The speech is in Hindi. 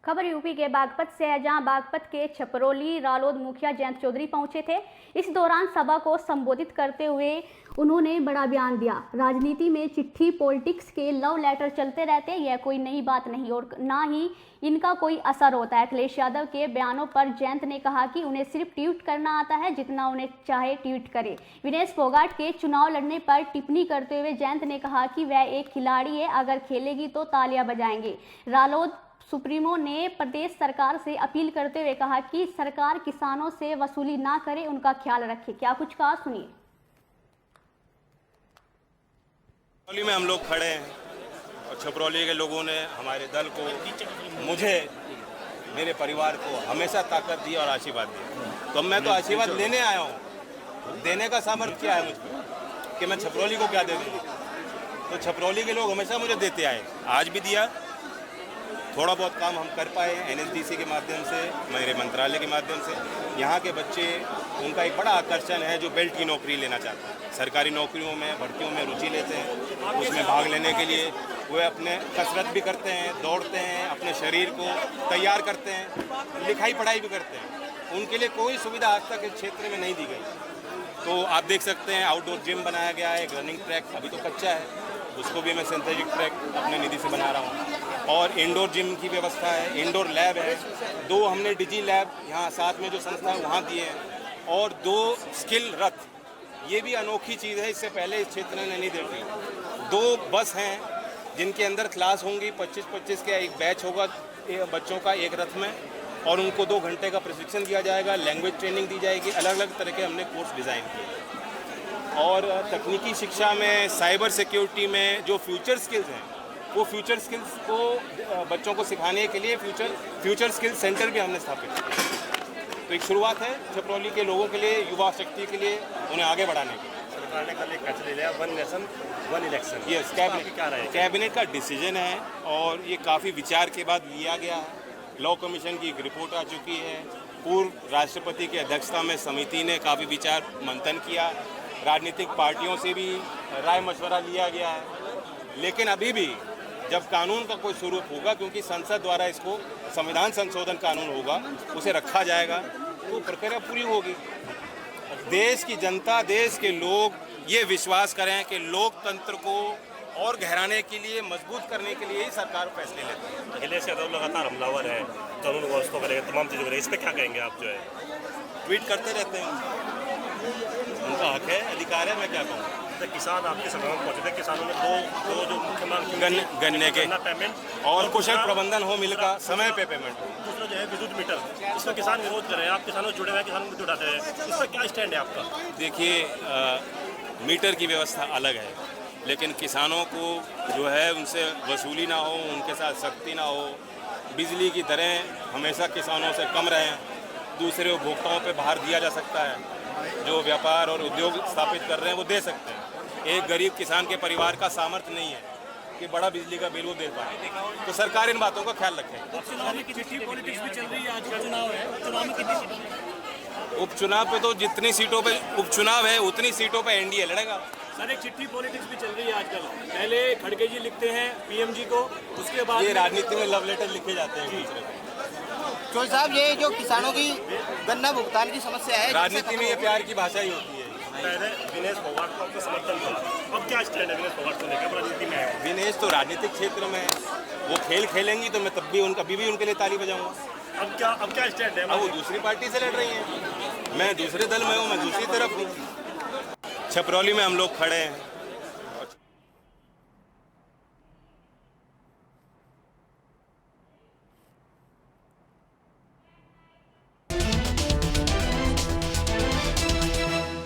खबर यूपी के बागपत से है, जहां बागपत के छपरौली रालोद मुखिया जयंत चौधरी पहुंचे थे। इस दौरान सभा को संबोधित करते हुए उन्होंने बड़ा बयान दिया। राजनीति में चिट्ठी पॉलिटिक्स के लव लेटर चलते रहते, यह कोई नई बात नहीं और ना ही इनका कोई असर होता है। अखिलेश यादव के बयानों पर जयंत ने कहा कि उन्हें सिर्फ ट्वीट करना आता है, जितना उन्हें चाहे ट्वीट करे। विनेश फोगाट के चुनाव लड़ने पर टिप्पणी करते हुए जयंत ने कहा कि वह एक खिलाड़ी है, अगर खेलेगी तो तालियां बजाएंगे। रालोद सुप्रीमो ने प्रदेश सरकार से अपील करते हुए कहा कि सरकार किसानों से वसूली ना करे, उनका ख्याल रखे। क्या कुछ कहा, सुनिए। छपरौली में हम लोग खड़े हैं और छपरौली के लोगों ने हमारे दल को, मुझे, मेरे परिवार को हमेशा ताकत दी और आशीर्वाद दिया। तो मैं तो आशीर्वाद लेने आया हूँ, देने का सामर्थ्य क्या है मुझको कि मैं छपरौली को क्या दे दूँगा। तो छपरौली के लोग हमेशा मुझे देते आए, आज भी दिया। थोड़ा बहुत काम हम कर पाए NSDC के माध्यम से, मेरे मंत्रालय के माध्यम से। यहाँ के बच्चे, उनका एक बड़ा आकर्षण है जो बेल्ट की नौकरी लेना चाहते हैं, सरकारी नौकरियों में, भर्तियों में रुचि लेते हैं। उसमें भाग लेने के लिए वे अपने कसरत भी करते हैं, दौड़ते हैं, अपने शरीर को तैयार करते हैं, लिखाई पढ़ाई भी करते हैं। उनके लिए कोई सुविधा आज तक इस क्षेत्र में नहीं दी गई। तो आप देख सकते हैं आउटडोर जिम बनाया गया है, एक रनिंग ट्रैक अभी तो कच्चा है, उसको भी मैं सिंथेटिक ट्रैक अपने निधि से बना रहा हूँ। और इंडोर जिम की व्यवस्था है, इंडोर लैब है, 2 हमने डिजी लैब यहाँ साथ में जो संस्था है वहाँ दिए हैं, और 2 स्किल रथ। ये भी अनोखी चीज़ है, इससे पहले इस क्षेत्र में नहीं देखी। 2 बस हैं जिनके अंदर क्लास होंगी, 25-25 का एक बैच होगा बच्चों का एक रथ में, और उनको 2 घंटे का प्रशिक्षण दिया जाएगा, लैंग्वेज ट्रेनिंग दी जाएगी। अलग अलग तरह के हमने कोर्स डिज़ाइन किए। और तकनीकी शिक्षा में, साइबर सिक्योरिटी में जो फ्यूचर स्किल्स हैं, वो फ्यूचर स्किल्स को बच्चों को सिखाने के लिए फ्यूचर स्किल्स सेंटर भी हमने स्थापित किया। तो एक शुरुआत है छपरौली के लोगों के लिए, युवा शक्ति के लिए, उन्हें आगे बढ़ाने के लिए। सरकार ने कल एक फैसला लिया, 1 नेशन 1 इलेक्शन। यस, कैबिनेट का डिसीजन है और ये काफ़ी विचार के बाद लिया गया है। लॉ कमीशन की एक रिपोर्ट आ चुकी है, पूर्व राष्ट्रपति की अध्यक्षता में समिति ने काफ़ी विचार मंथन किया, राजनीतिक पार्टियों से भी राय मशवरा लिया गया है। लेकिन अभी भी जब कानून का कोई स्वरूप होगा, क्योंकि संसद द्वारा इसको संविधान संशोधन कानून होगा, उसे रखा जाएगा, तो प्रक्रिया पूरी होगी। देश की जनता, देश के लोग ये विश्वास करें कि लोकतंत्र को और गहराने के लिए, मजबूत करने के लिए ही सरकार फैसले लेती है। अखिलेश यादव लगातार हमलावर है, कानून व्यवस्था करेंगे, तमाम चीज़ें करेंगे, इस पर क्या कहेंगे आप? जो है ट्वीट करते रहते हैं, उनका हक है, अधिकार है, मैं क्या कहूँ। तो किसान आपके सभा में पहुंचे थे, किसानों ने दो जो मुख्य मांग गन्ने के पेमेंट और कुशल प्रबंधन हो, मिल का समय पे पेमेंट हो। दूसरा जो है विद्युत मीटर, इसमें किसान विरोध कर रहे हैं। आप किसानों से जुड़े हुए, किसानों को उठाते हैं, इस पर क्या स्टैंड है आपका? देखिए, मीटर की व्यवस्था अलग है, लेकिन किसानों को जो है उनसे वसूली ना हो, उनके साथ सख्ती ना हो, बिजली की दरें हमेशा किसानों से कम रहें, दूसरे उपभोक्ताओं पे भार दिया जा सकता है। जो व्यापार और उद्योग स्थापित कर रहे हैं वो दे सकते हैं। एक गरीब किसान के परिवार का सामर्थ्य नहीं है कि बड़ा बिजली का बिल वो दे पाए, तो सरकार इन बातों का ख्याल रखे। पॉलिटिक्स भी चल रही है, आज का चुनाव है, चुनाव में कितनी सीटें? उपचुनाव पे तो जितनी सीटों पे उपचुनाव है उतनी सीटों पे NDA लड़ेगा। सर, एक चिट्ठी पॉलिटिक्स भी चल रही है आजकल। पहले खड़गे जी लिखते हैं PM जी को, उसके बाद ये राजनीति में लव लेटर लिखे जाते हैं दूसरे को। चौधरी साहब, ये जो किसानों की गन्ना भुगतान की समस्या है, राजनीति में ये प्यार की भाषा ही होती है। पहले विनेश फोगाट को आपका समर्थन था, अब क्या स्टैंड है विनेश फोगाट को लेकर राजनीति में है? विनेश तो राजनीतिक क्षेत्र में है, वो खेल खेलेंगी तो मैं तब भी उनके लिए ताली बजाऊंगा। अब क्या स्टैंड है? अब वो दूसरी पार्टी से लड़ रही हैं, मैं दूसरे दल में हूँ, मैं दूसरी तरफ हूँ। छपरौली में हम लोग खड़े हैं